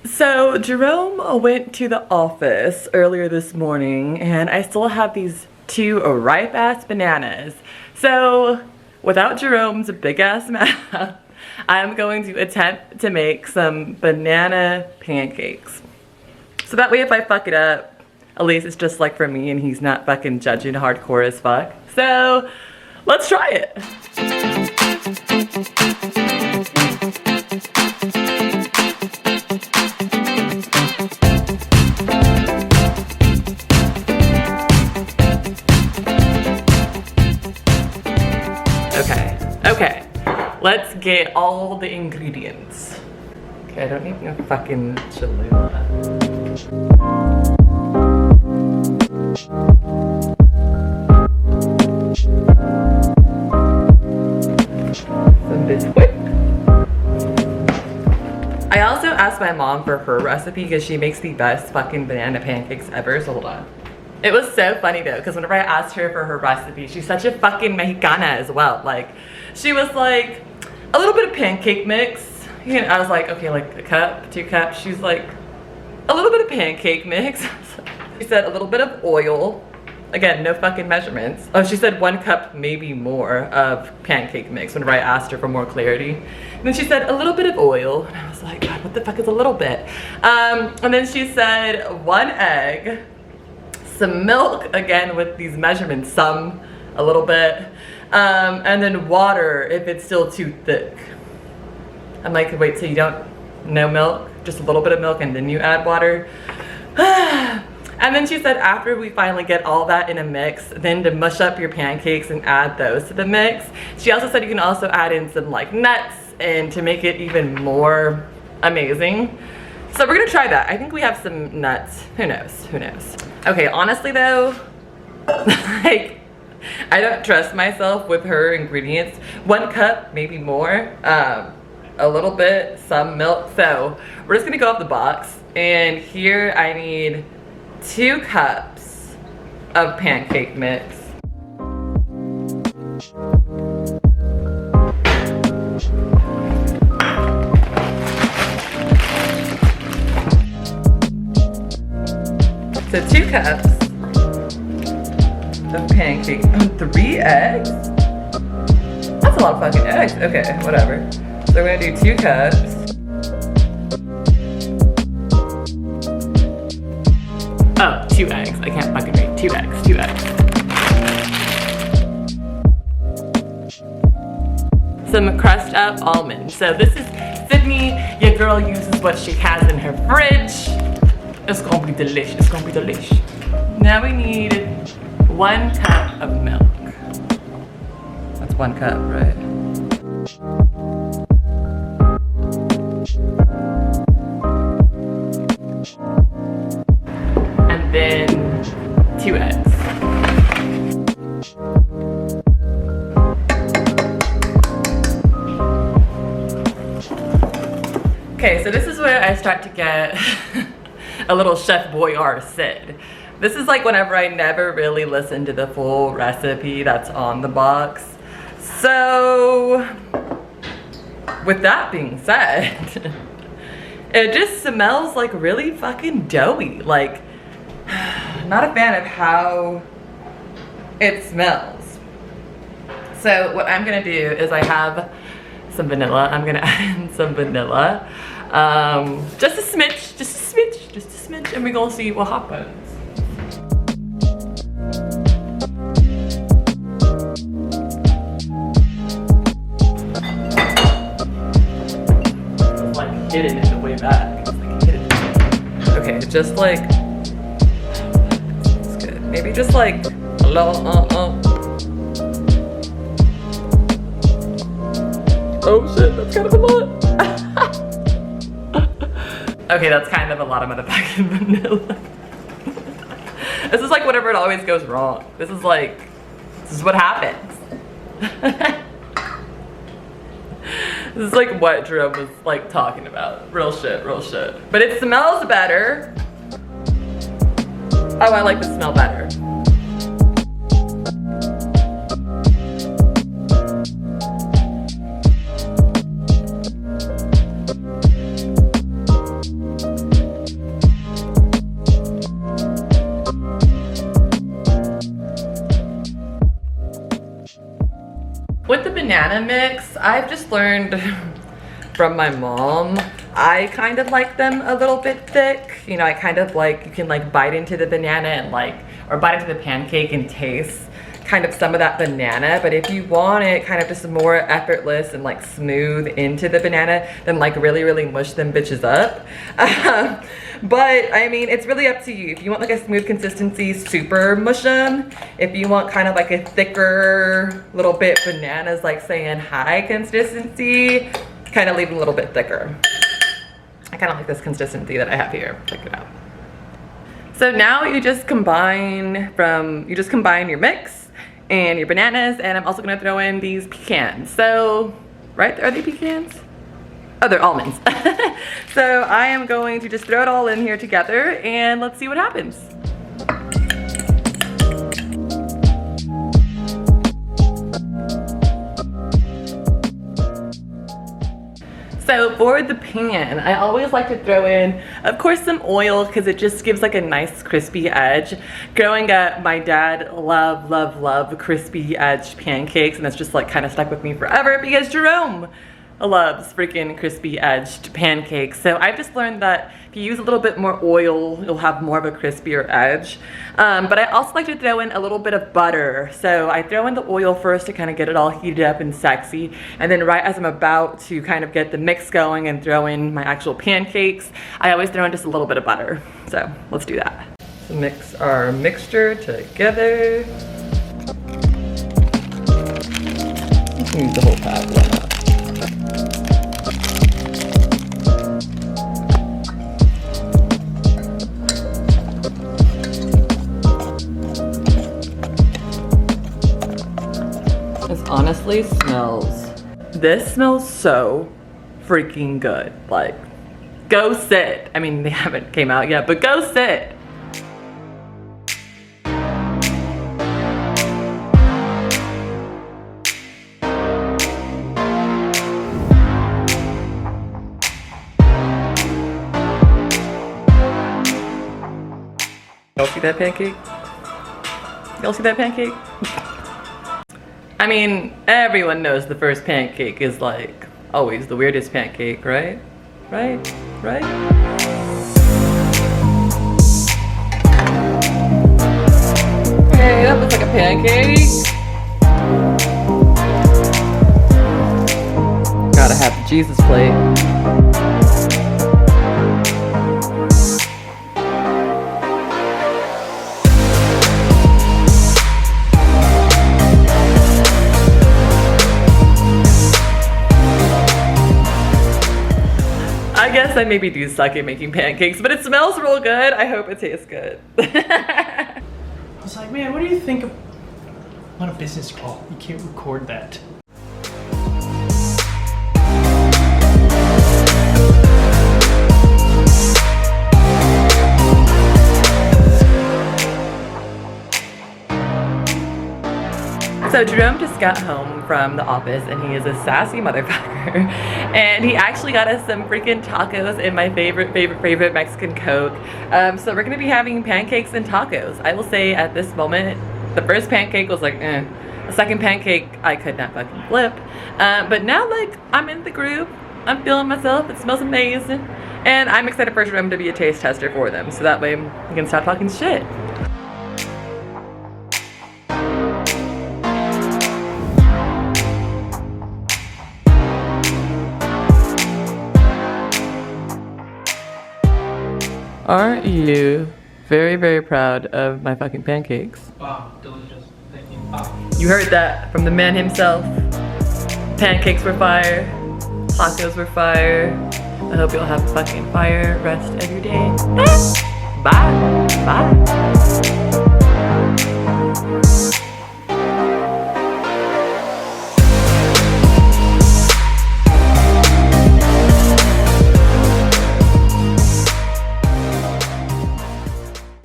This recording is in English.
So Jerome went to the office earlier this morning and I still have these 2 ripe ass bananas. So without Jerome's big ass mouth, I'm going to attempt to make some banana pancakes. So that way if I fuck it up, at least it's just like for me and he's not fucking judging hardcore as fuck. So let's try it. Okay, let's get all the ingredients. Okay, I don't need no fucking Cholula. Some biscuit. I also asked my mom for her recipe because she makes the best fucking banana pancakes ever, so hold on. It was so funny though, because whenever I asked her for her recipe, she's such a fucking Mexicana as well. Like, she was like, a little bit of pancake mix. You know, I was like, okay, like a cup, 2 cups. She's like, a little bit of pancake mix. She said a little bit of oil. Again, no fucking measurements. Oh, she said 1 cup, maybe more, of pancake mix whenever I asked her for more clarity. And then she said a little bit of oil. And I was like, God, what the fuck is a little bit? And then she said 1 egg. Some milk, again with these measurements, some, a little bit, and then water if it's still too thick. I'm like, wait, so you don't, no milk, just a little bit of milk and then you add water? And then she said after we finally get all that in a mix, then to mush up your pancakes and add those to the mix. She also said you can also add in some like nuts and to make it even more amazing. So we're gonna try that. I think we have some nuts. Who knows? Who knows? Okay, honestly though, like, I don't trust myself with her ingredients. 1 cup, maybe more, a little bit, some milk. So we're just gonna go off the box. And here I need 2 cups of pancake mix. So 2 cups of pancakes. 3 eggs? That's a lot of fucking eggs. Okay, whatever. So we're gonna do 2 cups. Oh, 2 eggs. I can't fucking read. 2 eggs. 2 eggs. Some crushed up almonds. So this is Sydney. Your girl uses what she has in her fridge. It's gonna be delish. It's gonna be delish. Now we need 1 cup of milk. That's 1 cup, right? And then 2 eggs. Okay, so this is where I start to get a little Chef Boyardee Sid. This is like whenever I never really listen to the full recipe that's on the box. So, with that being said, it just smells like really fucking doughy. Like, not a fan of how it smells. So what I'm gonna do is I have some vanilla. I'm gonna add in some vanilla. Just a smidge, just a smidge, and we're gonna see what happens. It's like hidden in the way back. It's like hidden. Okay, just like, that's good. Maybe just like a little, Oh shit, that's kind of a lot. Okay, that's kind of a lot of motherfucking vanilla. This is like whenever it always goes wrong. This is what happens. This is like what Jerome was like talking about. Real shit, real shit. But it smells better. Oh, I like the smell better. banana mix, I've just learned from my mom, I kind of like them a little bit thick. You know, I kind of like, you can like bite into the banana and like, or bite into the pancake and taste kind of some of that banana. But if you want it kind of just more effortless and like smooth into the banana, then like really mush them bitches up. But I mean, it's really up to you. If you want like a smooth consistency, super mush them. If you want kind of like a thicker, little bit bananas like saying hi consistency, kind of leave them a little bit thicker. I kind of like this consistency that I have here. Check it out. So now you just combine your mix and your bananas, and I'm also gonna throw in these pecans. So, right, are they pecans? Oh, they're almonds. So I am going to just throw it all in here together and let's see what happens. So for the pan, I always like to throw in, of course, some oil because it just gives like a nice crispy edge. Growing up, my dad loved crispy edged pancakes, and that's just like kind of stuck with me forever because Jerome loves freaking crispy edged pancakes. So I've just learned that if you use a little bit more oil, you'll have more of a crispier edge. But I also like to throw in a little bit of butter. So I throw in the oil first to kind of get it all heated up and sexy. And then right as I'm about to kind of get the mix going and throw in my actual pancakes, I always throw in just a little bit of butter. So let's do that. So mix our mixture together. Use the whole pot, why not? Honestly this smells so freaking good. Like, go sit. I mean, they haven't came out yet, but go sit. Y'all see that pancake? Y'all see that pancake? I mean, everyone knows the first pancake is like always the weirdest pancake, right? Right? Hey, that looks like a pancake. Gotta have the Jesus plate. I guess I maybe do suck at making pancakes, but it smells real good. I hope it tastes good. I was like, man, what do you think of on a business call? You can't record that. So Jerome just got home from the office and he is a sassy motherfucker. And he actually got us some freaking tacos in my favorite Mexican Coke. So we're gonna be having pancakes and tacos. I will say at this moment, the first pancake was like, eh. The second pancake, I could not fucking flip. But now like, I'm in the groove. I'm feeling myself, it smells amazing. And I'm excited for Jerome to be a taste tester for them. So that way we can stop talking shit. Aren't you very proud of my fucking pancakes? Wow, delicious. Thank you. You heard that from the man himself. Pancakes were fire. Tacos were fire. I hope you'll have a fucking fire rest of your day. Bye. Bye.